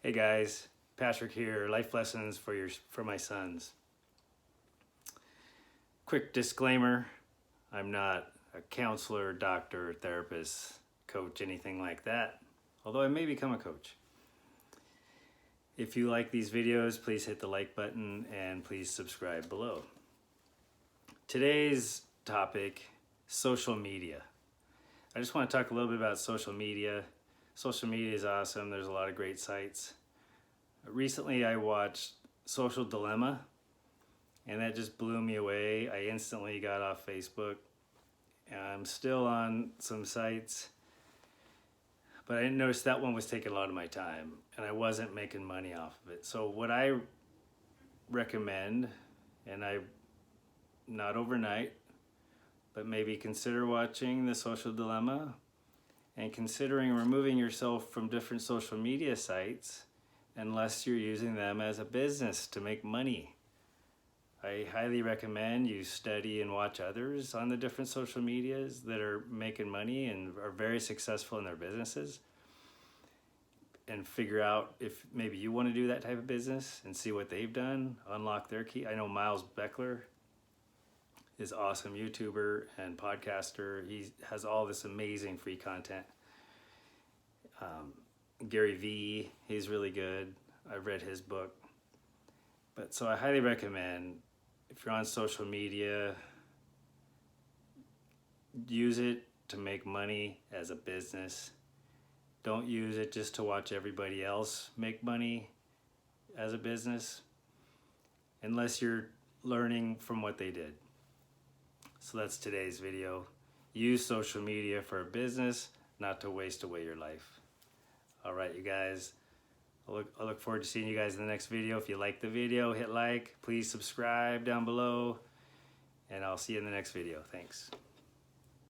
Hey guys, Patrick here. Life lessons for my sons. Quick disclaimer: I'm not a counselor, doctor, therapist, coach, anything like that. Although I may become a coach. If you like these videos, please hit the like button and please subscribe below. Today's topic: social media. I just want to talk a little bit about social media. Social media is awesome. There's a lot of great sites. Recently I watched Social Dilemma and that just blew me away. I instantly got off Facebook. I'm still on some sites, but I noticed that one was taking a lot of my time and I wasn't making money off of it. So what I recommend, and not overnight, but maybe consider watching the Social Dilemma and considering removing yourself from different social media sites unless you're using them as a business to make money. I highly recommend you study and watch others on the different social medias that are making money and are very successful in their businesses, and figure out if maybe you want to do that type of business and see what they've done, unlock their key. I know Miles Beckler is awesome YouTuber and podcaster. He has all this amazing free content. Gary Vee, he's really good. I've read his book. But so I highly recommend, if you're on social media, use it to make money as a business. Don't use it just to watch everybody else make money as a business, unless you're learning from what they did. So that's today's video. Use social media for a business, not to waste away your life. All right, you guys. I look forward to seeing you guys in the next video. If you like the video, hit like. Please subscribe down below. And I'll see you in the next video. Thanks.